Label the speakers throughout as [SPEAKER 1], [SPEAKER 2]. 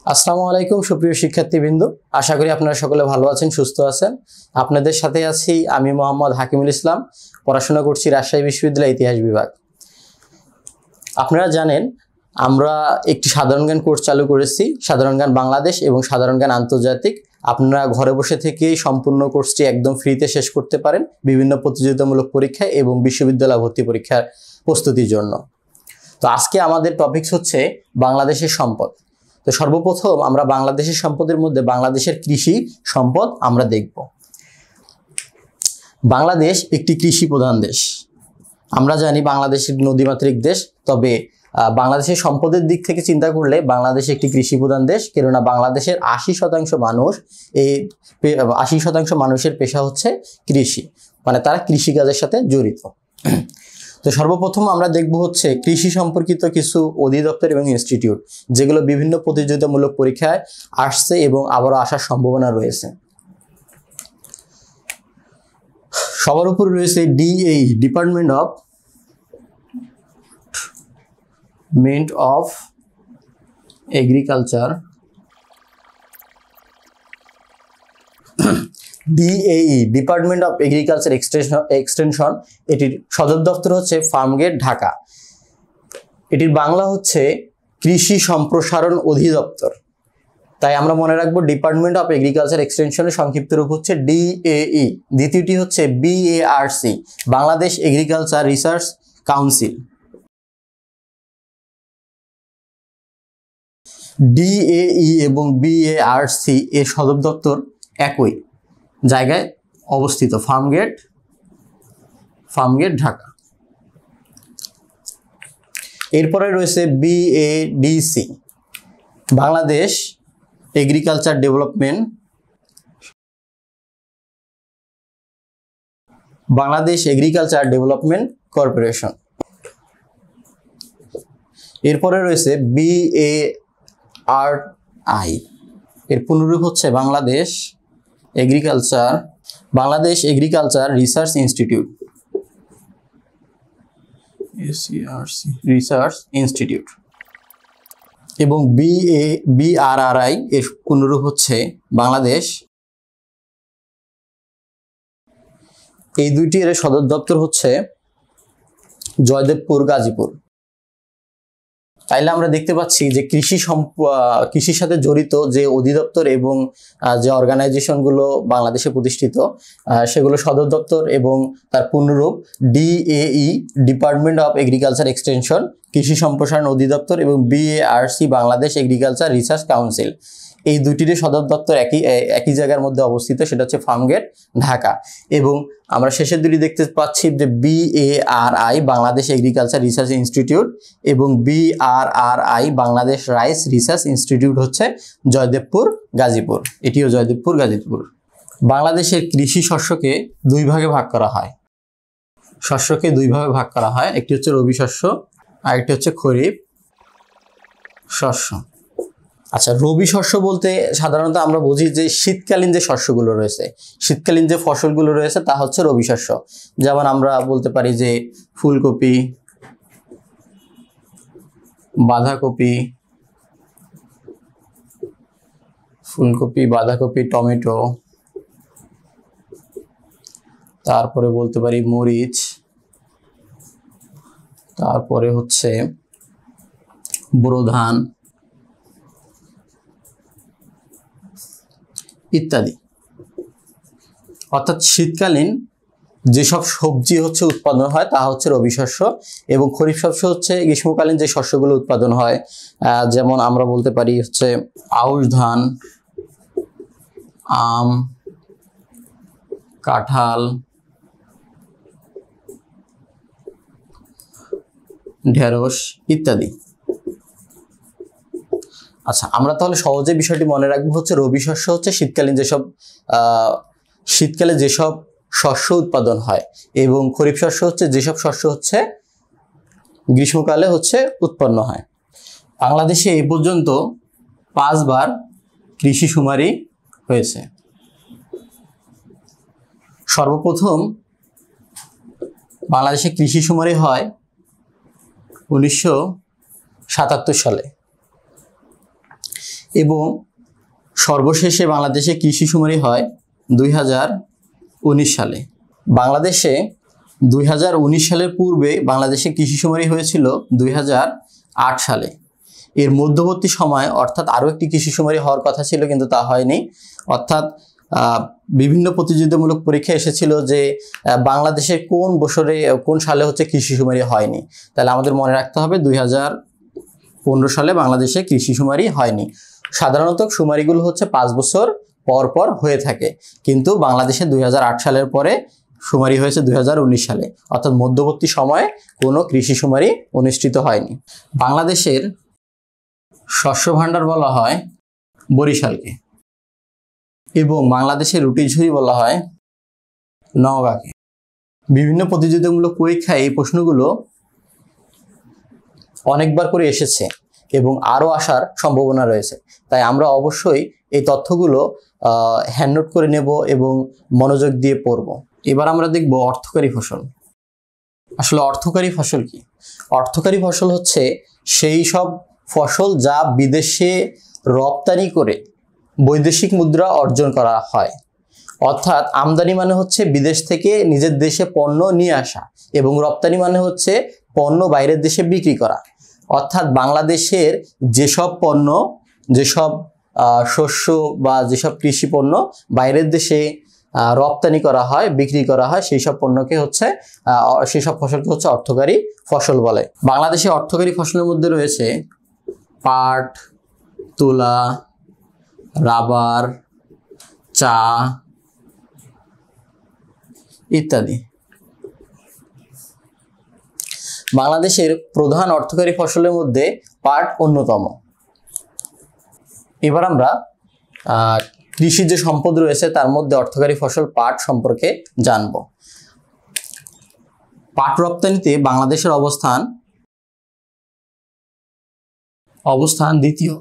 [SPEAKER 1] আসসালামু আলাইকুম সুপ্রিয় শিক্ষার্থীবৃন্দ, আশা করি আপনারা সকলে ভালো আছেন, সুস্থ আছেন। আপনাদের সাথে আছি আমি মোহাম্মদ হাকিমুল ইসলাম, পড়াশোনা করছি রাজশাহী বিশ্ববিদ্যালয়ের ইতিহাস বিভাগ। আপনারা জানেন আমরা একটি সাধারণ জ্ঞান কোর্স চালু করেছি, সাধারণ জ্ঞান বাংলাদেশ এবং সাধারণ জ্ঞান আন্তর্জাতিক। আপনারা ঘরে বসে থেকেই সম্পূর্ণ কোর্সটি একদম ফ্রিতে শেষ করতে পারেন বিভিন্ন প্রতিযোগিতামূলক পরীক্ষা এবং বিশ্ববিদ্যালয় ভর্তি পরীক্ষার প্রস্তুতির জন্য। তো আজকে আমাদের টপিকস হচ্ছে বাংলাদেশের সম্পদ। তো সর্বপ্রথম আমরা বাংলাদেশের সম্পদের মধ্যে বাংলাদেশের কৃষি সম্পদ আমরা দেখব। বাংলাদেশ একটি কৃষি প্রধান দেশ। আমরা জানি বাংলাদেশ একটি নদীমাতৃক দেশ, তবে বাংলাদেশের সম্পদের দিক থেকে চিন্তা করলে বাংলাদেশ একটি কৃষি প্রধান দেশ, কেননা বাংলাদেশের 80% মানুষের পেশা হচ্ছে কৃষি, মানে তারা কৃষিকাজের সাথে জড়িত। তো সর্বপ্রথম আমরা দেখব হচ্ছে কৃষি সম্পর্কিত কিছু অধিদপ্তর এবং ইনস্টিটিউট, যেগুলো বিভিন্ন প্রতিযোগিতামূলক পরীক্ষায় আসছে এবং আবারও আসার সম্ভাবনা রয়েছে। সবার উপর রয়েছে ডিএই, department of agriculture. ডিএই, department of agriculture extension. এটির সদর দপ্তর হচ্ছে ফার্মগেট, ঢাকা। এটির বাংলা হচ্ছে কৃষি সম্প্রসারণ অধিদপ্তর। তাই আমরা মনে রাখবো ডিপার্টমেন্ট অফ এগ্রিকালচার এক্সটেনশনের সংক্ষিপ্ত রূপ হচ্ছে ডিএই। দ্বিতীয়টি হচ্ছে BARC, Bangladesh agriculture research council. ডিএই এবং বিএআরসি এর সদর দপ্তর একই জায়গায় অবস্থিত, ফার্মগেট, ঢাকা। এরপরে রয়েছে BADC, Bangladesh agriculture development corporation. এরপরে রয়েছে বিএআরআই, এর পুনরূপ হচ্ছে বাংলাদেশ এগ্রিকালচার রিসার্চ ইনস্টিটিউট, এবং বিআরআরআই এর পুনরূপ হচ্ছে বাংলাদেশ। এই দুইটির সদর দপ্তর হচ্ছে জয়দেবপুর, গাজীপুর। তাইলে আমরা দেখতে পাচ্ছি যে কৃষির সাথে জড়িত যে অধিদপ্তর এবং যে অর্গানাইজেশনগুলো বাংলাদেশে প্রতিষ্ঠিত, সেগুলো সদর দপ্তর এবং তার পূর্ণরূপ DAE, department of agriculture extension, কৃষি সম্প্রসারণ অধিদপ্তর, এবং BARC, Bangladesh agriculture research council. এই দুটিরই সদর দপ্তর একই জায়গার মধ্যে অবস্থিত, সেটা হচ্ছে ফার্মগেট, ঢাকা। এবং আমরা শেষের দুটি দেখতে পাচ্ছি যে BARI, Bangladesh agriculture research institute, এবং BRRI, Bangladesh rice research institute হচ্ছে জয়দেবপুর, গাজীপুর। এটিও জয়দেবপুর, গাজীপুর। বাংলাদেশের কৃষি শস্যকে দুই ভাগে ভাগ করা হয়। একটি হচ্ছে রবি শস্য, আর একটি হচ্ছে খরিফ শস্য। আচ্ছা, রবি শস্য বলতে সাধারণত আমরা বুঝি যে শীতকালীন যে শস্যগুলো রয়েছে, শীতকালীন যে ফসলগুলো রয়েছে তা হচ্ছে রবি শস্য। যেমন আমরা বলতে পারি যে ফুলকপি, বাঁধাকপি, টমেটো, তারপরে বলতে পারি মরিচ, তারপরে হচ্ছে বোরো ধান ইত্যাদি। অর্থাৎ শীতকালীন যেসব সবজি হচ্ছে উৎপাদন হয় তা হচ্ছে রবি শস্য, এবং খরিফ শস্য হচ্ছে গ্রীষ্মকালীন যে শস্যগুলো উৎপাদন হয়, যেমন আমরা বলতে পারি হচ্ছে আউশ ধান, আম, কাঁঠাল, ঢেঁড়স ইত্যাদি। আচ্ছা, আমরা তাহলে সহজে বিষয়টি মনে রাখবো হচ্ছে রবি শস্য হচ্ছে শীতকালে যেসব শস্য উৎপাদন হয়, এবং খরিফ শস্য হচ্ছে যেসব শস্য হচ্ছে গ্রীষ্মকালে হচ্ছে উৎপন্ন হয়। বাংলাদেশে এই পর্যন্ত 5 বার কৃষি শুমারি হয়েছে। সর্বপ্রথম বাংলাদেশে কৃষি শুমারি হয় 1977 সালে। এবং সর্বশেষে বাংলাদেশে কৃষি শুমারি হয় 2019 সালে। বাংলাদেশে 2019 সালের পূর্বে বাংলাদেশে কৃষি শুমারি হয়েছিল 2008 সালে। এর মধ্যবর্তী সময় অর্থাৎ আরও একটি কৃষি শুমারি হওয়ার কথা ছিল, কিন্তু তা হয়নি। অর্থাৎ বিভিন্ন প্রতিযোগিতামূলক পরীক্ষা এসেছিল যে বাংলাদেশে কোন বছরে কোন সালে হচ্ছে কৃষি শুমারি হয়নি। তাহলে আমাদের মনে রাখতে হবে 2015 সালে বাংলাদেশে কৃষি শুমারি হয়নি। সাধারণত শুমারিগুলো হচ্ছে 5 বছর পর পর হয়ে থাকে, কিন্তু বাংলাদেশে 2008 সালের পরে শুমারি হয়েছে 2019 সালে, অর্থাৎ মধ্যবর্তী সময়ে কোনো কৃষি শুমারি অনুষ্ঠিত হয়নি। বাংলাদেশের শস্য ভাণ্ডার বলা হয় বরিশালকে, এবং বাংলাদেশের রুটি ঝুড়ি বলা হয় নওগাঁকে। বিভিন্ন প্রতিযোগিতামূলক পরীক্ষায় এই প্রশ্নগুলো অনেকবার করে এসেছে এবং আরও আসার সম্ভাবনা রয়েছে। তাই আমরা অবশ্যই এই তথ্যগুলো হ্যান্ডনোট করে নেব এবং মনোযোগ দিয়ে পড়ব। এবার আমরা দেখব অর্থকারী ফসল। আসলে অর্থকারী ফসল কি? অর্থকারী ফসল হচ্ছে সেই সব ফসল যা বিদেশে রপ্তানি করে বৈদেশিক মুদ্রা অর্জন করা হয়। অর্থাৎ আমদানি মানে হচ্ছে বিদেশ থেকে নিজের দেশে পণ্য নিয়ে আসা, এবং রপ্তানি মানে হচ্ছে পণ্য বাইরের দেশে বিক্রি করা। অর্থাৎ বাংলাদেশের যেসব পণ্য, যেসব শস্য বা যেসব কৃষি পণ্য বাইরের দেশে রপ্তানি করা হয়, বিক্রি করা হয়, সেই সব পণ্যকে হচ্ছে সেই সব ফসলকে হচ্ছে অর্থকারী ফসল বলে। বাংলাদেশে অর্থকারী ফসলের মধ্যে রয়েছে পাট, তুলা, রাবার, চা ইত্যাদি। বাংলাদেশের প্রধান অর্থকারী ফসলের মধ্যে পাট অন্যতম। এবার আমরা কৃষির যে সম্পদ রয়েছে তার মধ্যে অর্থকারী ফসল পাট সম্পর্কে জানব। পাট রপ্তানিতে বাংলাদেশের অবস্থান দ্বিতীয়।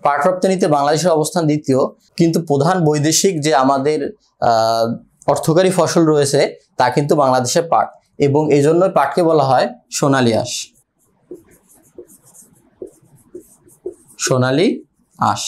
[SPEAKER 1] পাট রপ্তানিতে বাংলাদেশের অবস্থান দ্বিতীয়, কিন্তু প্রধান বৈদেশিক যে আমাদের অর্থকারী ফসল রয়েছে তা কিন্তু বাংলাদেশের পাট, এবং এই জন্য পাটকে বলা হয় সোনালী আঁশ। সোনালী আঁশ।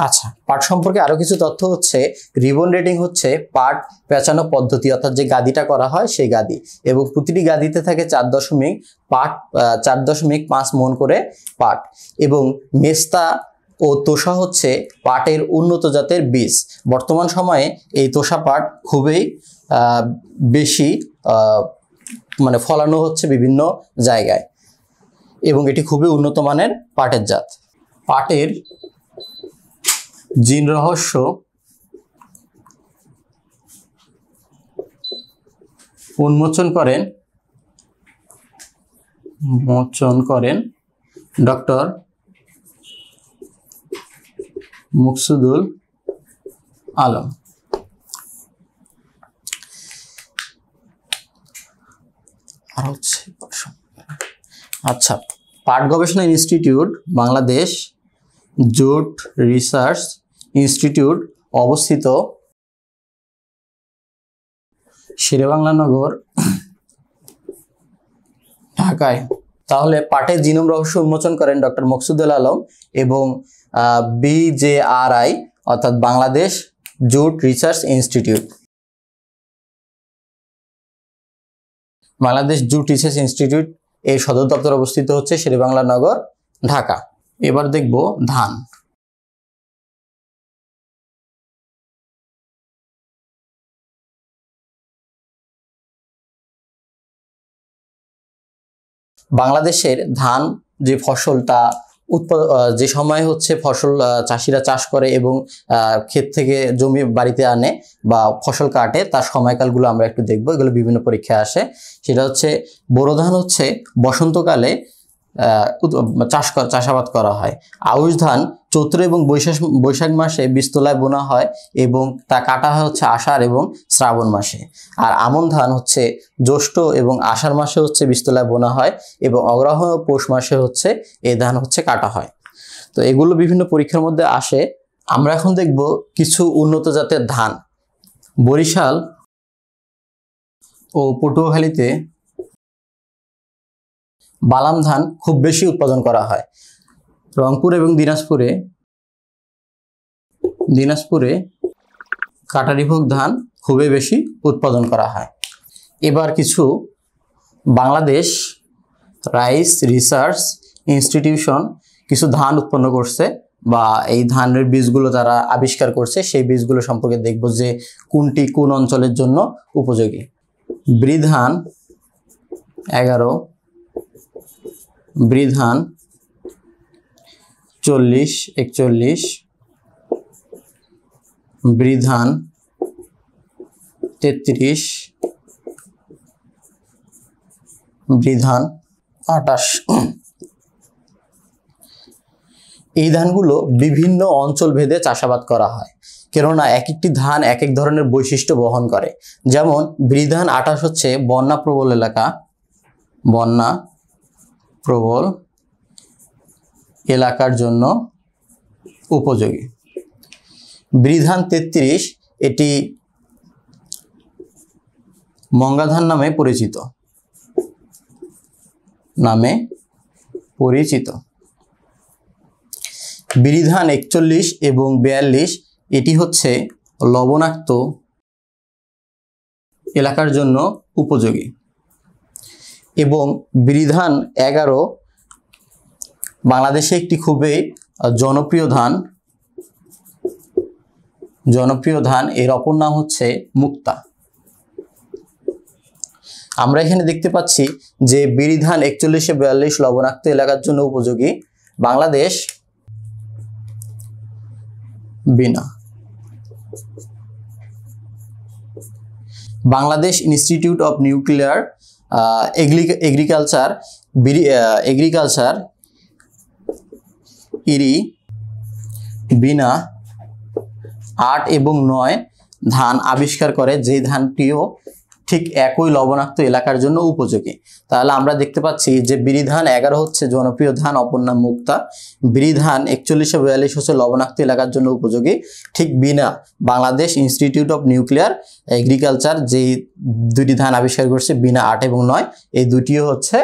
[SPEAKER 1] আচ্ছা, পাট সম্পর্কে আরো কিছু তথ্য হচ্ছে রিবন রেটিং হচ্ছে পাট পেঁচানো পদ্ধতি, অর্থাৎ যে গাদিটা করা হয় সেই গাদি, এবং প্রতিটি গাদিতে থাকে 4.5 মণ করে পাট, এবং মেস্তা ও তোষা হচ্ছে পাটের উন্নত জাতের বীজ। বর্তমান সময়ে এই তোষা পাট খুবই বেশি মানে ফলানো হচ্ছে বিভিন্ন জায়গায়, এবং এটি খুবই উন্নত মানের পাটের জাত। পাটের জিন রহস্য উন্মোচন করেন ডক্টর মুকসুদুল আলম। আর হচ্ছে আচ্ছা, পাট গবেষণা institute Bangladesh jute research institute অবস্থিত শেরেবাংলা নগর, ঢাকায়। তাহলে পাটের জিনোম রহস্য উন্মোচন করেন ডক্টর মকসুদুল আলম এবং BJRI অর্থাৎ Bangladesh jute research institute. Bangladesh jute research institute এর সদর দপ্তর অবস্থিত হচ্ছে শেরেবাংলা নগর, ঢাকা। এবার দেখব ধান। বাংলাদেশের ধান যে ফসল তা যে সময় হচ্ছে ফসল চাষিরা চাষ করে এবং ক্ষেত থেকে জমি বাড়িতে আনে বা ফসল কাটে, তার সময়কালগুলো আমরা একটু দেখব। এগুলো বিভিন্ন পরীক্ষায় আসে। সেটা হচ্ছে বোরো ধান হচ্ছে বসন্তকালে চাষাবাদ করা হয়। আউশ ধান চৈত্র এবং বৈশাখ মাসে বীজতলায় বোনা হয় এবং তা কাটা হয় হচ্ছে আষাঢ় এবং শ্রাবণ মাসে। আর আমন ধান হচ্ছে জ্যৈষ্ঠ এবং আষাঢ় মাসে হচ্ছে বীজতলায় বোনা হয় এবং অগ্রহায়ণ ও পৌষ মাসে হচ্ছে এই ধান হচ্ছে কাটা হয়। তো এগুলো বিভিন্ন পরীক্ষার মধ্যে আসে। আমরা এখন দেখব কিছু উন্নত জাতের ধান। বরিশাল ও পটুয়াখালীতে বালাম ধান খুব বেশি উৎপাদন করা হয়। রংপুর এবং দিনাজপুরে কাটারিভোগ ধান খুবই বেশি উৎপাদন করা হয়। এবার কিছু বাংলাদেশ রাইস রিসার্চ ইনস্টিটিউশন কিছু ধান উৎপন্ন করছে বা এই ধানের বীজগুলো তারা আবিষ্কার করছে, সেই বীজগুলো সম্পর্কে দেখব যে কোনটি কোন অঞ্চলের জন্য উপযোগী। বৃধান 11, বৃধান 40, 41, বৃধান 33, বৃধান 28। এই ধানগুলো বিভিন্ন অঞ্চল ভেদে চাষাবাদ করা হয়, কেননা এক একটি ধান এক এক ধরনের বৈশিষ্ট্য বহন করে। যেমন বৃধান 28 হচ্ছে বন্যা প্রবল এলাকার জন্য উপযোগী। বৃধান 33 এটি মঙ্গা ধান নামে পরিচিত। বৃধান 41 এবং 42 এটি হচ্ছে লবণাক্ত এলাকার জন্য উপযোগী। এবং বৃধান 11 বাংলাদেশে একটি খুবই জনপ্রিয় ধান, এর অপর নাম হচ্ছে মুক্তা। আমরা এখানে দেখতে পাচ্ছি যে বৃধান 41 ও 42 লবণাক্ত এলাকার জন্য উপযোগী। Bangladesh BINA Bangladesh institute of nuclear agriculture IRRI BINA 8 এবং 9 ধান আবিষ্কার করে, যে ধানটিও ঠিক একই লবণাক্ত এলাকার জন্য উপযোগী। তাহলে আমরা দেখতে পাচ্ছি যে বৃধান 11 হচ্ছে জনপ্রিয় ধান, অপর নাম মুক্তা। বৃধান 41 ও 42 হচ্ছে লবণাক্ত এলাকার জন্য উপযোগী। ঠিক BINA Bangladesh institute of nuclear agriculture যেই দুটি ধান আবিষ্কার করছে, বিনা 8 এবং 9, এই দুটিও হচ্ছে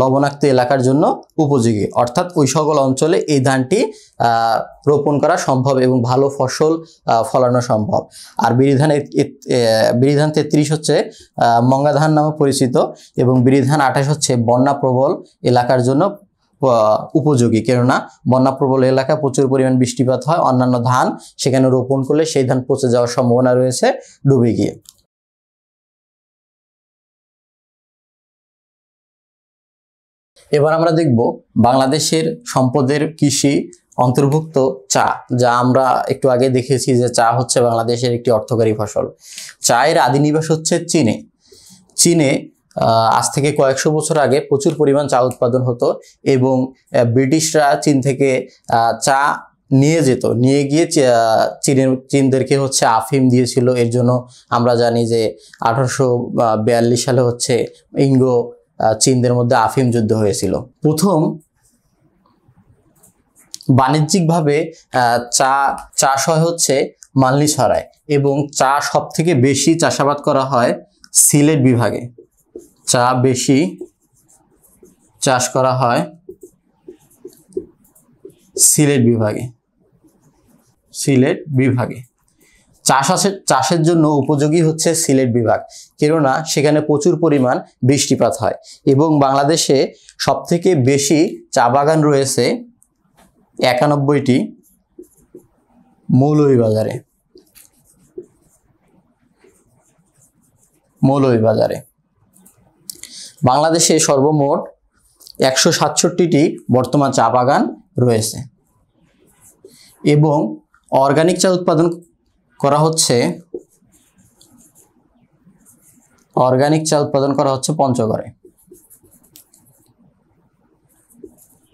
[SPEAKER 1] লবণাক্ত এলাকার জন্য উপযোগী। অর্থাৎ ওই সকল অঞ্চলে এই ধানটি রোপণ করা সম্ভব এবং ভালো ফসল ফলানো সম্ভব। আর বৃধান 33 হচ্ছে মঙ্গা ধান নামে পরিচিত এবং বৃধান 28 হচ্ছে বন্যা প্রবল এলাকার জন্য উপযোগী, কেননা বন্যা প্রবল এলাকায় প্রচুর পরিমাণ বৃষ্টিপাত হয়, অন্যান্য ধান সেখানে রোপণ করলে সেই ধান পচে যাওয়ার সম্ভাবনা রয়েছে ডুবে গিয়ে। এবার আমরা দেখব বাংলাদেশের সম্পদের কৃষি অন্তর্ভুক্ত চা, যা আমরা একটু আগে দেখেছি যে চা হচ্ছে বাংলাদেশের একটি অর্থকরী ফসল। চায়ের আদি নিবাস হচ্ছে চীনে আজ থেকে কয়েকশো বছর আগে প্রচুর পরিমাণ চা উৎপাদন হতো এবং ব্রিটিশরা চীন থেকে চা নিয়ে গিয়ে চীনদেরকে হচ্ছে আফিম দিয়েছিল। এর জন্য আমরা জানি যে 1842 সালে হচ্ছে ইঙ্গো চীনদের মধ্যে আফিম যুদ্ধ হয়েছিল। প্রথম বাণিজ্যিকভাবে চা চাষ হয় হচ্ছে মালনীছড়ায় এবং চা সব থেকে বেশি চাষাবাদ করা হয় সিলেট বিভাগে। চা বেশি চাষ করা হয় সিলেট বিভাগে। চাষের জন্য উপযোগী হচ্ছে সিলেট বিভাগ, কেননা সেখানে প্রচুর পরিমাণ বৃষ্টিপাত হয় এবং বাংলাদেশে সবথেকে বেশি চা বাগান রয়েছে 91টি মৌলভীবাজারে। বাংলাদেশে সর্বমোট 167টি বর্তমান চা বাগান রয়েছে এবং অর্গানিক চা উৎপাদন করা হচ্ছে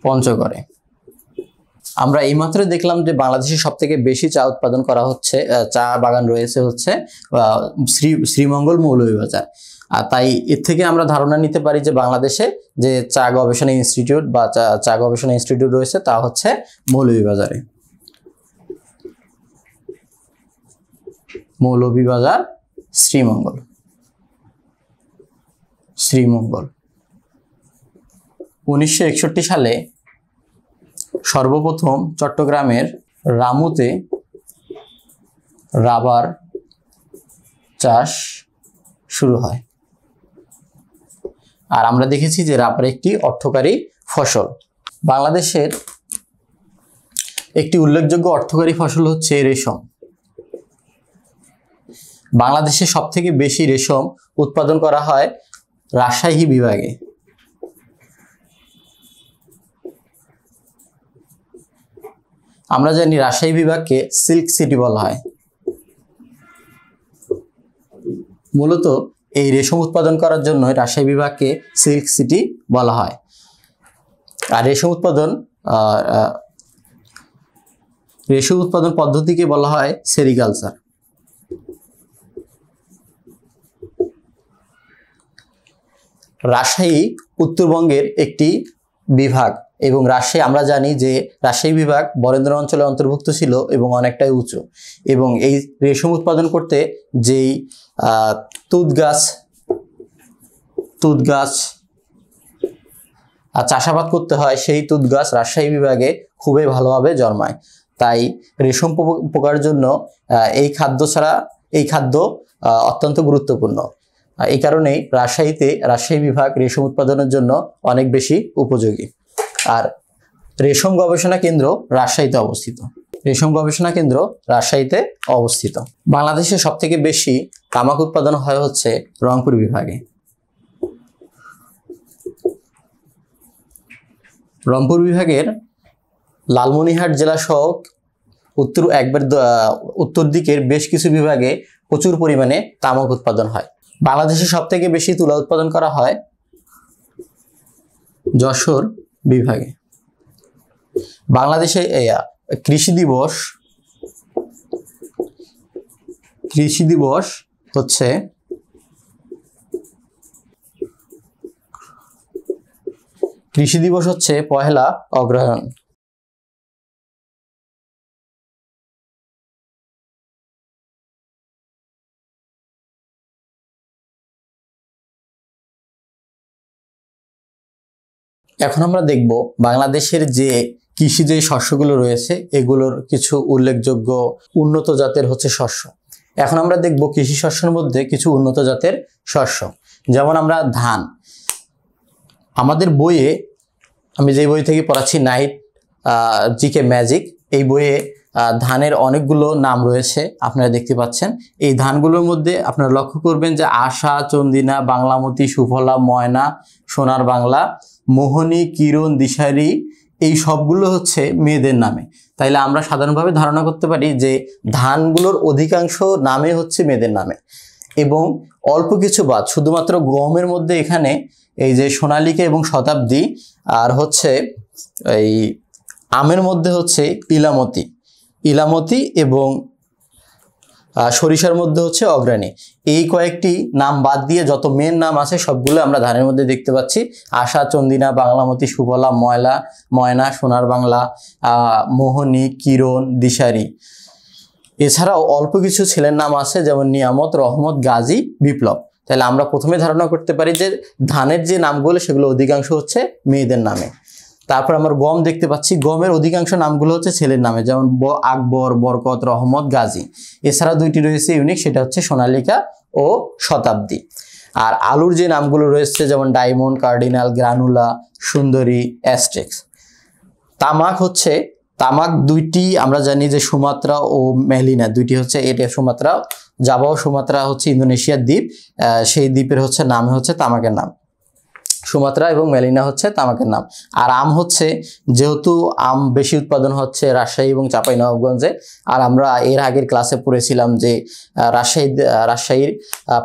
[SPEAKER 1] পঞ্চগড়ে। আমরা এইমাত্র দেখলাম যে বাংলাদেশে সবথেকে বেশি চা উৎপাদন করা হচ্ছে, চা বাগান রয়েছে হচ্ছে শ্রীমঙ্গল মৌলভীবাজার। আর তাই এর থেকে আমরা ধারণা নিতে পারি যে বাংলাদেশে যে চা গবেষণা ইনস্টিটিউট বা চা গবেষণা ইনস্টিটিউট রয়েছে তা হচ্ছে মৌলভীবাজার, শ্রীমঙ্গল। 1961 সালে সর্বপ্রথম চট্টগ্রামের রামুতে রাবার চাষ শুরু হয়। আর আমরা দেখেছি যে রাবার একটি অর্থকারী ফসল। বাংলাদেশের একটি উল্লেখযোগ্য অর্থকারী ফসল হচ্ছে রেশম। বাংলাদেশে সবথেকে বেশি রেশম উৎপাদন করা হয় রাজশাহী বিভাগে। আমরা জানি রাজশাহী বিভাগকে সিল্ক সিটি বলা হয়। মূলত এই রেশম উৎপাদন করার জন্য রাজশাহী বিভাগকে সিল্ক সিটি বলা হয়। আর রেশম উৎপাদন পদ্ধতিকে বলা হয় সেরিকালচার। রাজশাহী উত্তরবঙ্গের একটি বিভাগ এবং রাজশাহী আমরা জানি যে রাজশাহী বিভাগ বরেন্দ্র অঞ্চলে অন্তর্ভুক্ত ছিল এবং অনেকটাই উঁচু, এবং এই রেশম উৎপাদন করতে যেই তুঁত গাছ চাষাবাদ করতে হয়, সেই তুঁত গাছ রাজশাহী বিভাগে খুবই ভালোভাবে জন্মায়। তাই রেশম পোকার জন্য এই খাদ্য অত্যন্ত গুরুত্বপূর্ণ। এই কারণেই রাজশাহী বিভাগ রেশম উৎপাদনের জন্য অনেক বেশি উপযোগী। আর রেশম গবেষণা কেন্দ্র রাজশাহীতে অবস্থিত। বাংলাদেশে সবথেকে বেশি তামাক উৎপাদন হয় হচ্ছে রংপুর বিভাগে। রংপুর বিভাগের লালমনিরহাট জেলা সহ উত্তর দিকের বেশ কিছু বিভাগে প্রচুর পরিমাণে তামাক উৎপাদন হয়। বাংলাদেশে সবথেকে বেশি তুলা উৎপাদন করা হয় যশোর বিভাগে। বাংলাদেশে কৃষি দিবস হচ্ছে পহেলা অগ্রহায়ণ। এখন আমরা দেখব বাংলাদেশের যে কৃষি যে শস্যগুলো রয়েছে এগুলোর কিছু উল্লেখযোগ্য উন্নত জাতের হচ্ছে শস্য। এখন আমরা দেখব কৃষি শস্যের মধ্যে কিছু উন্নত জাতের শস্য, যেমন আমরা ধান। আমাদের বইয়ে, আমি যে বই থেকে পড়াচ্ছি নাইট জিকে ম্যাজিক, এই বইয়ে ধানের অনেকগুলো নাম রয়েছে আপনারা দেখতে পাচ্ছেন। এই ধানগুলোর মধ্যে আপনারা লক্ষ্য করবেন যে আশা, চন্দিনা, বাংলামতি, সুফলা, ময়না, সোনার বাংলা, মোহনী, কিরণ, দিশারি, এই সবগুলো হচ্ছে মেয়েদের নামে। তাইলে আমরা সাধারণভাবে ধারণা করতে পারি যে ধানগুলোর অধিকাংশ নামে হচ্ছে মেয়েদের নামে, এবং অল্প কিছু বাদ শুধুমাত্র গমের মধ্যে এখানে এই যে সোনালিকা এবং শতাব্দী, আর হচ্ছে এই আমের মধ্যে হচ্ছে ইলামতি এবং সরিষার মধ্যে হচ্ছে অগ্রণী। এই কয়েকটি নাম বাদ দিয়ে যত মেন নাম আছে সবগুলো আমরা ধানের মধ্যে দেখতে পাচ্ছি। আশা, চন্দিনা, বাংলামতি, সুফলা, ময়না, সোনার বাংলা, মোহনী, কিরণ, দিশারি। এছাড়াও অল্প কিছু ছেলের নাম আছে, যেমন নিয়ামত, রহমত, গাজী, বিপ্লব। তাহলে আমরা প্রথমে ধারণা করতে পারি যে ধানের যে নামগুলো সেগুলো অধিকাংশ হচ্ছে মেয়েদের নামে। তারপর আমরা গম দেখতে পাচ্ছি, গমের অধিকাংশ নামগুলো হচ্ছে ছেলের নামে, যেমন আকবর, বরকত, রহমত, গাজী। এছাড়া দুইটি রয়েছে ইউনিক, সেটা হচ্ছে সোনালিকা ও শতাব্দী। আর আলুর যে নামগুলো রয়েছে যেমন ডায়মন্ড, কার্ডিনাল, গ্রানুলা, সুন্দরী, অ্যাস্টেক্স। তামাক দুইটি আমরা জানি যে সুমাত্রা ও মেলিনা, দুইটি হচ্ছে এটা সুমাত্রা, জাভা ও সুমাত্রা হচ্ছে ইন্দোনেশিয়ার দ্বীপ, সেই দ্বীপের হচ্ছে নাম হচ্ছে তামাকের নাম। সুমাত্রা এবং মেলিনা হচ্ছে তামাকের নাম। আর আম হচ্ছে, যেহেতু আম বেশি উৎপাদন হচ্ছে রাজশাহী এবং চাঁপাইনবাবগঞ্জে, আর আমরা এর আগের ক্লাসে পড়েছিলাম যে রাজশাহীর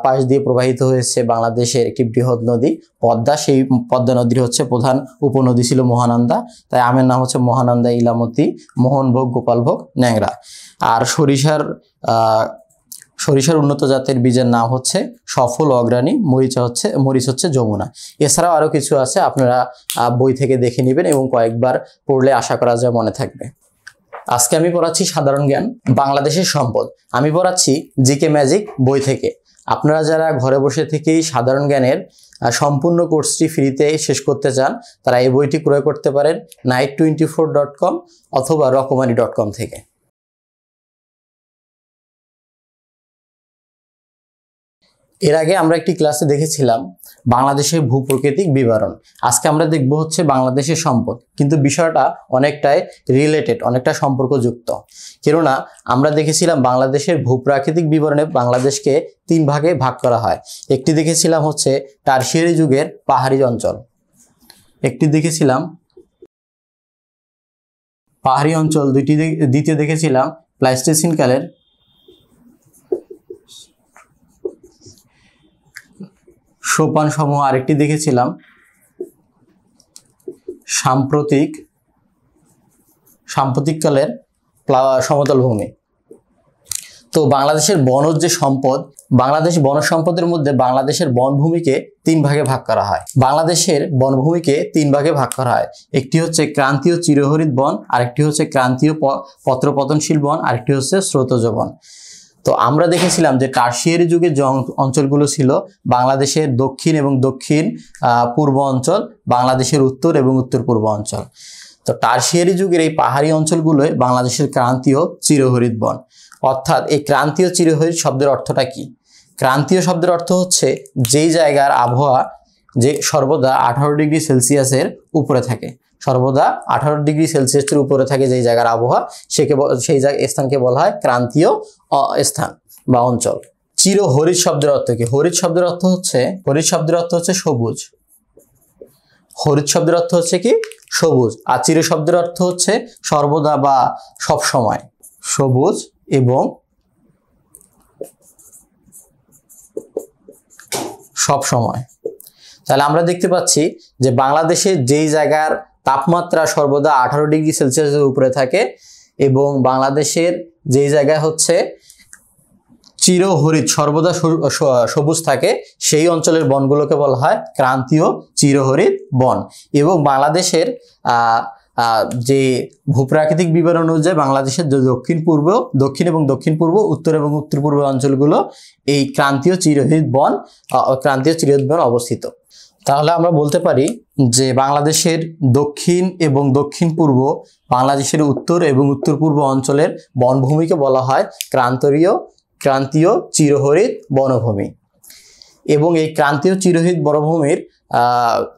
[SPEAKER 1] পাশ দিয়ে প্রবাহিত হয়েছে বাংলাদেশের একটি বৃহৎ নদী পদ্মা। সেই পদ্মা নদীর হচ্ছে প্রধান উপনদী ছিল মহানন্দা, তাই আমের নাম হচ্ছে মহানন্দা, ইলামতি, মোহনভোগ, গোপালভোগ, ন্যাংরা। আর সরিষার উন্নত জাতের বীজের নাম হচ্ছে সফল, অগ্রণী, মরিচ হচ্ছে যমুনা। এছাড়াও আরো কিছু আছে, আপনারা বই থেকে দেখে নেবেন এবং কয়েকবার পড়লে আশা করা যায় মনে থাকবে। আজকে আমি পড়াচ্ছি সাধারণ জ্ঞান, বাংলাদেশের সম্পদ। আমি পড়াচ্ছি জিকে ম্যাজিক বই থেকে। আপনারা যারা ঘরে বসে থেকেই সাধারণ জ্ঞানের সম্পূর্ণ কোর্সটি ফ্রিতে শেষ করতে চান, তারা এই বইটি ক্রয় করতে পারেন night24.com অথবা রকমারি.com থেকে। এর আগে আমরা একটি ক্লাসে দেখেছিলাম বাংলাদেশের ভূপ্রাকৃতিক বিবরণ। আজকে আমরা দেখব হচ্ছে বাংলাদেশের সম্পদ, কিন্তু বিষয়টা অনেকটাই রিলেটেড, অনেকটা সম্পর্কযুক্ত। কেননা আমরা দেখেছিলাম বাংলাদেশের ভূপ্রাকৃতিক বিবরণে বাংলাদেশকে 3 ভাগে ভাগ করা হয়। একটি দেখেছিলাম হচ্ছে টারশিয়ারি যুগের পাহাড়ি অঞ্চল, একটি দেখেছিলাম পাহাড়ি অঞ্চল, দ্বিতীয় দেখেছিলাম প্লাইস্টোসিন কালের সোপান সমূহ, আরেকটি দেখেছিলাম সাম্প্রতিক কালের সমতল ভূমি। তো বাংলাদেশের বনজ যে সম্পদ, বাংলাদেশ বন সম্পদের মধ্যে বাংলাদেশের বনভূমিকে 3 ভাগে ভাগ করা হয়। বাংলাদেশের বনভূমিকে 3 ভাগে ভাগ করা হয়। একটি হচ্ছে ক্রান্তীয় চিরহরিত বন, আরেকটি হচ্ছে ক্রান্তীয় পত্রপতনশীল বন, আরেকটি হচ্ছে স্রোতজ বন। তো আমরা দেখেছিলাম যে টারশিয়ারি যুগের যে অঞ্চলগুলো ছিল বাংলাদেশের দক্ষিণ এবং দক্ষিণ পূর্ব অঞ্চল, বাংলাদেশের উত্তর এবং উত্তর পূর্ব অঞ্চল। তো টারশিয়ারি যুগের এই পাহাড়ি অঞ্চলগুলোই বাংলাদেশের ক্রান্তীয় চিরহরিত বন। অর্থাৎ এই ক্রান্তীয় চিরহরিত শব্দের অর্থটা কি? ক্রান্তীয় শব্দের অর্থ হচ্ছে যেই জায়গার আবহাওয়া যে সর্বদা 18 ডিগ্রি সেলসিয়াসের উপরে থাকে, সর্বদা 18 ডিগ্রি সেলসিয়াসের উপরে থাকে যেই জায়গার আবহাওয়া, সেই স্থানকে বলা হয় ক্রান্তীয় স্থান বা অঞ্চল। চিরহরিত শব্দের অর্থ কি? হরিত শব্দের অর্থ হচ্ছে সবুজ। হরিত শব্দের অর্থ হচ্ছে কি? সবুজ। আর চির শব্দের অর্থ হচ্ছে সর্বদা বা সব সময়, সবুজ এবং সব সময়। তাহলে আমরা দেখতে পাচ্ছি যে বাংলাদেশে যেই জায়গার তাপমাত্রা সর্বদা 18 ডিগ্রি সেলসিয়াসের উপরে থাকে এবং বাংলাদেশের যেই জায়গায় হচ্ছে চিরহরিত সর্বদা সবুজ থাকে, সেই অঞ্চলের বনগুলোকে বলা হয় ক্রান্তীয় চিরহরিত বন। এবং বাংলাদেশের যে ভূপ্রাকৃতিক বিবরণ অনুযায়ী বাংলাদেশের যে দক্ষিণ এবং দক্ষিণ পূর্ব, উত্তর এবং উত্তর পূর্ব অঞ্চলগুলো এই ক্রান্তীয় চিরহরিত বন অবস্থিত। তাহলে আমরা বলতে পারি যে বাংলাদেশের দক্ষিণ এবং দক্ষিণ পূর্ব, বাংলাদেশের উত্তর এবং উত্তর পূর্ব অঞ্চলের বনভূমিকে বলা হয় ক্রান্তীয় চিরহরিত বনভূমি। এবং এই ক্রান্তীয় চিরহরিত বনভূমির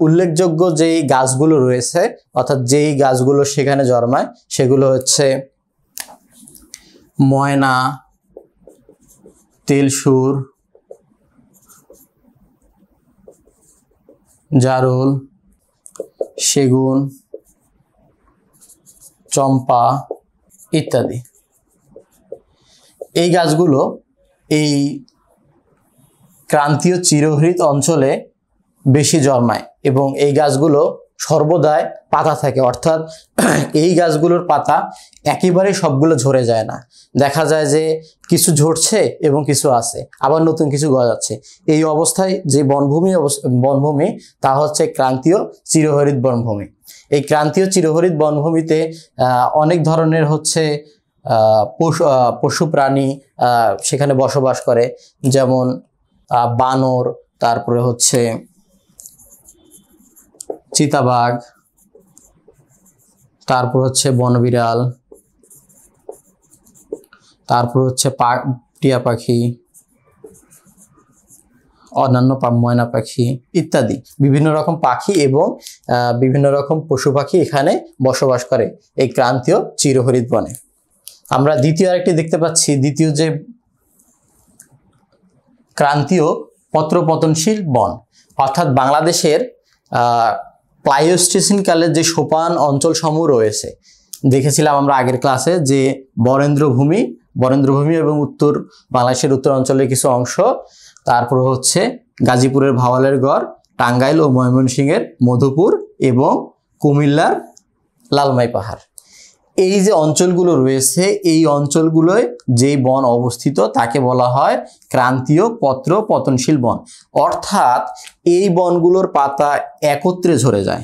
[SPEAKER 1] উল্লেখযোগ্য যেই গাছগুলো রয়েছে, অর্থাৎ যেই গাছগুলো সেখানে জন্মায়, সেগুলো হচ্ছে ময়না, তেলসুর, জারুল, সেগুন, চম্পা ইত্যাদি। এই গাছগুলো এই ক্রান্তীয় চিরহরিত অঞ্চলে বেশি জন্মায় এবং এই গাছগুলো সর্বদাই পাতা থাকে, অর্থাৎ এই গাছগুলোর পাতা একেবারে সবগুলো ঝরে যায় না। দেখা যায় যে কিছু ঝরছে এবং কিছু আছে, আবার নতুন কিছু গজাচ্ছে। এই অবস্থায় যে বনভূমি তা হচ্ছে ক্রান্তীয় চিরহরিত বনভূমি। এই ক্রান্তীয় চিরহরিত বনভূমিতে অনেক ধরনের হচ্ছে পশু প্রাণী সেখানে বসবাস করে, যেমন বানর, তারপরে হচ্ছে চিতাবাঘ, তারপর হচ্ছে বনবিড়াল, তারপর হচ্ছে টিয়া পাখি, অন্যান্য ময়না পাখি ইত্যাদি বিভিন্ন রকম পাখি এবং বিভিন্ন রকম পশু পাখি এখানে বসবাস করে এই ক্রান্তীয় চিরহরিত বনে। আমরা দ্বিতীয় আরেকটি দেখতে পাচ্ছি, দ্বিতীয় যে ক্রান্তীয় পত্রপতনশীল বন, অর্থাৎ বাংলাদেশের প্লাইস্টোসিন কালের যে সোপান অঞ্চল সমূহ রয়েছে, দেখেছিলাম আমরা আগের ক্লাসে যে বরেন্দ্রভূমি এবং বাংলাদেশের উত্তর অঞ্চলের কিছু অংশ, তারপর হচ্ছে গাজীপুরের ভাওয়ালের গড়, টাঙ্গাইল ও ময়মনসিংহের মধুপুর এবং কুমিল্লার লালমাই পাহাড়। এই যে অঞ্চলগুলো রয়েছে, এই অঞ্চলগুলোয় যেই বন অবস্থিত তাকে বলা হয় ক্রান্তীয় পত্র পতনশীল বন। অর্থাৎ এই বনগুলোর পাতা একত্রে ঝরে যায়।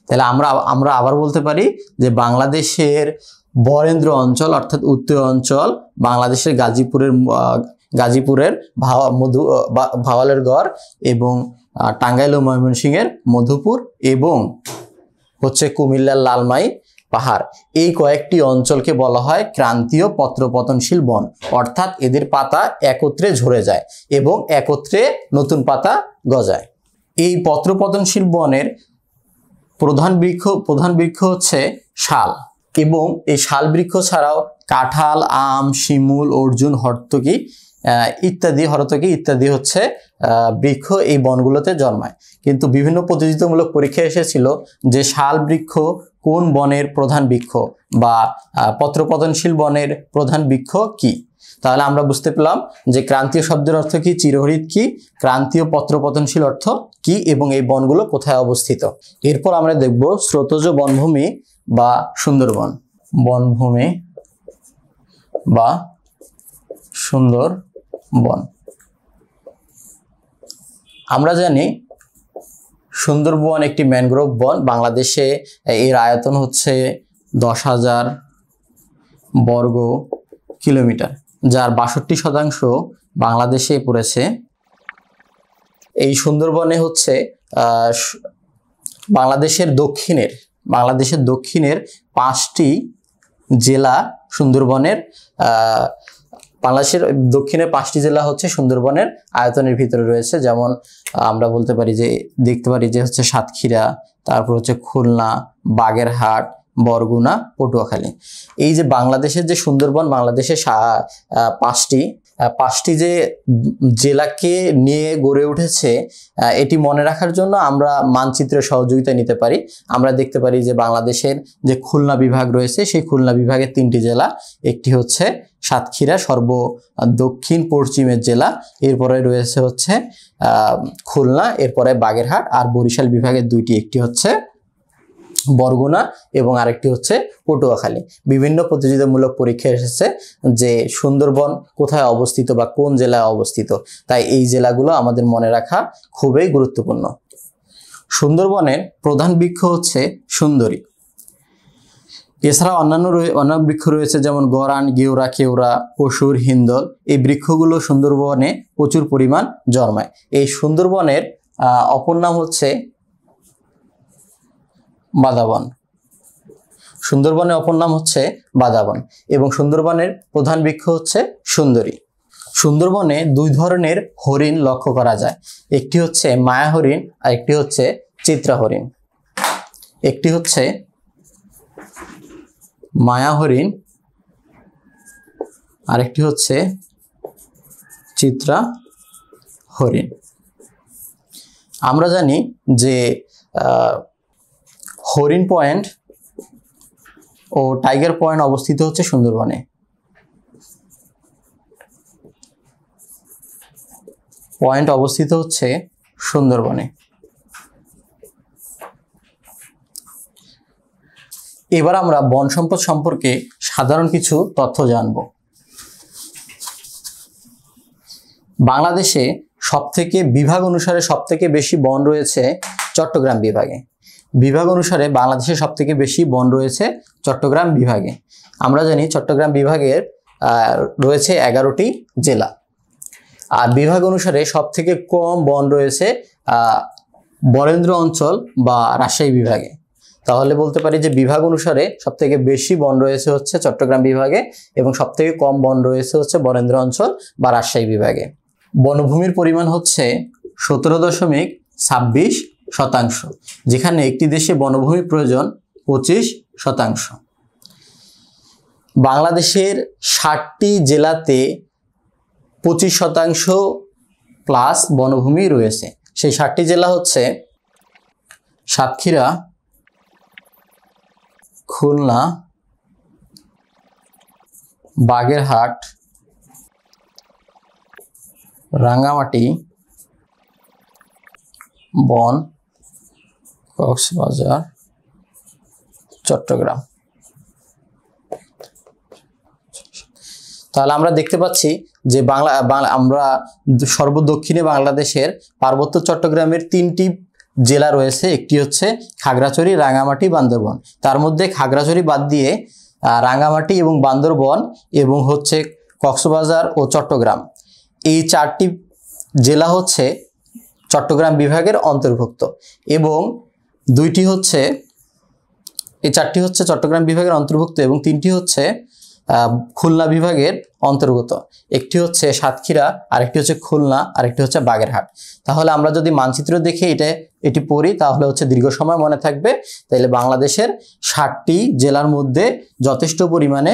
[SPEAKER 1] তাহলে আমরা আবার বলতে পারি যে বাংলাদেশের বরেন্দ্র অঞ্চল অর্থাৎ উত্তর অঞ্চল, বাংলাদেশের গাজীপুরের ভাওয়ালের গড় এবং টাঙ্গাইল ও ময়মনসিংহের মধুপুর এবং হচ্ছে কুমিল্লার লালমাই পাহাড়, এই কয়েকটি অঞ্চলকে বলা হয় ক্রান্তীয় পত্রপতনশীল বন, অর্থাৎ এদের পাতা একত্রে ঝরে যায় এবং একত্রে নতুন পাতা গজায়। এই পত্রপতনশীল বনের প্রধান বৃক্ষ হচ্ছে শাল, এবং এই শাল বৃক্ষ ছাড়াও কাঁঠাল, আম, শিমুল, অর্জুন, হরতকি ইত্যাদি হচ্ছে বৃক্ষ এই বনগুলোতে জন্মায়। কিন্তু বিভিন্ন প্রতিযোগিতামূলক পরীক্ষা এসেছিল যে শাল বৃক্ষ কোন বনের প্রধান বৃক্ষ বা পত্রপতনশীল বনের প্রধান বৃক্ষ কি। তাহলে আমরা বুঝতে পেলাম যে ক্রান্তীয় শব্দের অর্থ কি, চিরহরিৎ কি, ক্রান্তীয় পত্রপতনশীল অর্থ কি এবং এই বনগুলো কোথায় অবস্থিত। এরপর আমরা দেখব স্রোতজ বনভূমি বা সুন্দরবন। বনভূমি বা সুন্দরবন। আমরা জানি সুন্দরবন একটি ম্যানগ্রোভ বন। বাংলাদেশে এর আয়তন হচ্ছে 10,000 বর্গ কিলোমিটার, যার 62% বাংলাদেশে পড়েছে। এই সুন্দরবনে হচ্ছে বাংলাদেশের দক্ষিণের 5টি জেলা সুন্দরবনের বাংলাদেশের দক্ষিণের 5টি জেলা হচ্ছে সুন্দরবনের আয়তনের ভিতরে রয়েছে। যেমন আমরা দেখতে পারি যে হচ্ছে সাতক্ষীরা, তারপর হচ্ছে খুলনা, বাগেরহাট, বরগুনা, পটুয়াখালী। এই যে বাংলাদেশের যে সুন্দরবন, বাংলাদেশের 5টি যে জেলাকে নিয়ে গড়ে উঠেছে, এটি মনে রাখার জন্য আমরা মানচিত্রের সহযোগিতা নিতে পারি। আমরা দেখতে পারি যে বাংলাদেশের যে খুলনা বিভাগ রয়েছে, সেই খুলনা বিভাগের 3টি জেলা, একটি হচ্ছে সাতক্ষীরা দক্ষিণ পশ্চিমের জেলা, এরপরে রয়েছে হচ্ছে খুলনা, এরপরে বাগেরহাট, আর বরিশাল বিভাগের 2টি, একটি হচ্ছে বরগুনা এবং আরেকটি হচ্ছে পটুয়াখালী। বিভিন্ন প্রতিযোগিতামূলক পরীক্ষা এসেছে যে সুন্দরবন কোথায় অবস্থিত বা কোন জেলায় অবস্থিত, তাই এই জেলাগুলো আমাদের মনে রাখা খুবই গুরুত্বপূর্ণ। সুন্দরবনের প্রধান বৃক্ষ হচ্ছে সুন্দরী। এছাড়া অন্যান্য বৃক্ষ রয়েছে, যেমন গরান, গেওড়া, কেওড়া, পশুর, হিন্দল। এই বৃক্ষগুলো সুন্দরবনে প্রচুর পরিমাণ জন্মায়। এই সুন্দরবনের অপর নাম হচ্ছে বাদাবন। সুন্দরবনের অপর নাম হচ্ছে বাদাবন এবং সুন্দরবনের প্রধান বৃক্ষ হচ্ছে সুন্দরী। সুন্দরবনে 2 ধরনের হরিণ লক্ষ্য করা যায়, একটি হচ্ছে মায়া হরিণ আর একটি হচ্ছে চিত্রা হরিণ। একটি হচ্ছে মায়া হরিণ আরেকটি হচ্ছে চিত্রা হরিণ। আমরা জানি যে হরিণ পয়েন্ট ও টাইগার পয়েন্ট অবস্থিত হচ্ছে সুন্দরবনে। পয়েন্ট অবস্থিত হচ্ছে সুন্দরবনে। এবার আমরা বন সম্পদ সম্পর্কে সাধারণ কিছু তথ্য জানব। বাংলাদেশে বিভাগ অনুসারে সবথেকে বেশি বন রয়েছে চট্টগ্রাম বিভাগে। বিভাগ অনুসারে বাংলাদেশে সবথেকে বেশি বন রয়েছে চট্টগ্রাম বিভাগে। আমরা জানি চট্টগ্রাম বিভাগের রয়েছে 11টি জেলা। আর বিভাগ অনুসারে সবথেকে কম বন রয়েছে বরেন্দ্র অঞ্চল বা রাজশাহী বিভাগে। তাহলে বলতে পারি যে বিভাগ অনুসারে সবথেকে বেশি বন রয়েছে হচ্ছে চট্টগ্রাম বিভাগে এবং সবথেকে কম বন রয়েছে হচ্ছে বরেন্দ্র অঞ্চল বা রাজশাহী বিভাগে। বনভূমির পরিমাণ হচ্ছে 17.26%, যেখানে একটি দেশে বনভূমির প্রয়োজন 25%। বাংলাদেশের 60টি জেলাতে 25% প্লাস বনভূমি রয়েছে। সেই 60টি জেলা হচ্ছে সাতক্ষীরা, খুলনা, বাগেরহাট, রাঙ্গামাটি, বন, কক্সবাজার, চট্টগ্রাম। তাহলে আমরা দেখতে পাচ্ছি যে আমরা সর্বদক্ষিণে বাংলাদেশের পার্বত্য চট্টগ্রামের 3টি জেলা রয়েছে, একটি হচ্ছে খাগড়াছড়ি, রাঙ্গামাটি, বান্দরবন। তার মধ্যে খাগড়াছড়ি বাদ দিয়ে রাঙ্গামাটি এবং বান্দরবন এবং হচ্ছে কক্সবাজার ও চট্টগ্রাম, এই 4টি জেলা হচ্ছে চট্টগ্রাম বিভাগের অন্তর্ভুক্ত এবং 2টি হচ্ছে, এই 4টি হচ্ছে চট্টগ্রাম বিভাগের অন্তর্ভুক্ত এবং 3টি হচ্ছে খুলনা বিভাগের অন্তর্গত। একটি হচ্ছে সাতক্ষীরা, আরেকটি হচ্ছে খুলনা, আরেকটি হচ্ছে বাগেরহাট। তাহলে আমরা যদি মানচিত্র দেখে এটি পড়ি তাহলে হচ্ছে দীর্ঘ সময় মনে থাকবে। তাহলে বাংলাদেশের 60টি জেলার মধ্যে যথেষ্ট পরিমাণে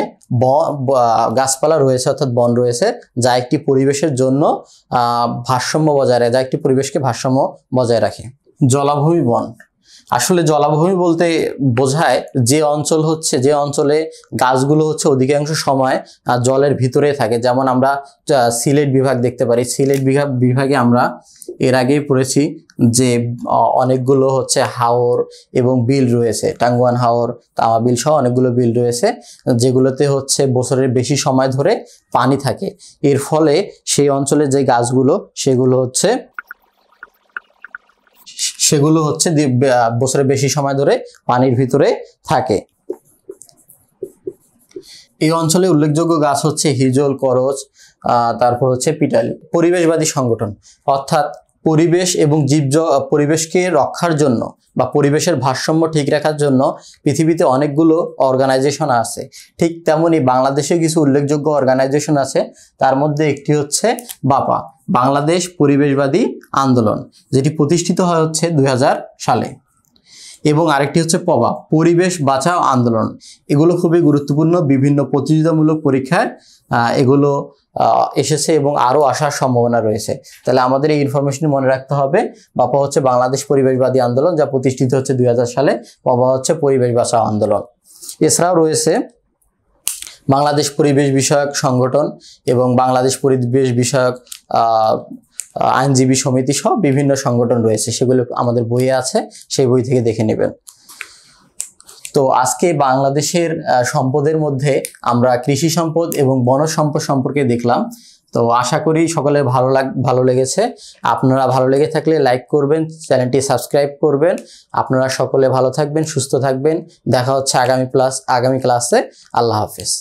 [SPEAKER 1] গাছপালা রয়েছে, অর্থাৎ বন রয়েছে, যা একটি পরিবেশের জন্য ভারসাম্য বজায় রাখে, যা একটি পরিবেশকে ভারসাম্য বজায় রাখে। জলাভূমি বন, আসলে জলাভূমি বলতে বোঝায় যে অঞ্চলে গাছগুলো হচ্ছে অধিকাংশ সময় জলের ভিতরে থাকে। যেমন আমরা সিলেট বিভাগ দেখতে পারি। সিলেট বিভাগে আমরা এর আগেই পড়েছি যে অনেকগুলো হচ্ছে হাওর এবং বিল রয়েছে, টাঙ্গুয়ান হাওর, তামা বিল সহ অনেকগুলো বিল রয়েছে, যেগুলোতে হচ্ছে বছরের বেশি সময় ধরে পানি থাকে। এর ফলে সেই অঞ্চলের যে গাছগুলো সেগুলো হচ্ছে বছরের বেশি সময় ধরে পানির ভিতরে থাকে। এই অঞ্চলে উল্লেখযোগ্য গাছ হচ্ছে হিজল, করচ, তারপর হচ্ছে পিটালি। পরিবেশবাদী সংগঠন অর্থাৎ পরিবেশ এবং পরিবেশকে রক্ষার জন্য বা পরিবেশের ভারসাম্য ঠিক রাখার জন্য পৃথিবীতে অনেকগুলো অর্গানাইজেশন আছে। ঠিক তেমনি বাংলাদেশে কিছু উল্লেখযোগ্য অর্গানাইজেশন আছে। তার মধ্যে একটি হচ্ছে বাপা, বাংলাদেশ পরিবেশবাদী আন্দোলন, যেটি প্রতিষ্ঠিত হয় হচ্ছে 2000 সালে, এবং আরেকটি হচ্ছে পবা, পরিবেশ বাঁচাও আন্দোলন। এগুলো খুবই গুরুত্বপূর্ণ, বিভিন্ন প্রতিযোগিতামূলক পরীক্ষায় এগুলো এসেছে এবং আরও আসার সম্ভাবনা রয়েছে। তাহলে আমাদের এই ইনফরমেশন মনে রাখতে হবে। বাপা হচ্ছে বাংলাদেশ পরিবেশবাদী আন্দোলন, যা প্রতিষ্ঠিত হচ্ছে 2000 সালে। পবা হচ্ছে পরিবেশ বাঁচাও আন্দোলন। এছাড়াও রয়েছে বাংলাদেশ পরিবেশ বিষয়ক সংগঠন এবং বাংলাদেশ পরিবেশ বিষয়ক আইনজীবী সমিতি সহ বিভিন্ন সংগঠন রয়েছে, সেগুলো আমাদের বইয়ে আছে, সেই বই থেকে দেখে নেবেন। তো আজকে বাংলাদেশের সম্পদের মধ্যে আমরা কৃষি সম্পদ এবং বন সম্পদ সম্পর্কে দেখলাম। তো আশা করি সকলের ভালো লেগেছে। আপনারা ভালো লেগে থাকলে লাইক করবেন, চ্যানেলটি সাবস্ক্রাইব করবেন। আপনারা সকলে ভালো থাকবেন, সুস্থ থাকবেন। দেখা হচ্ছে আগামী ক্লাসে। আল্লাহ হাফেজ।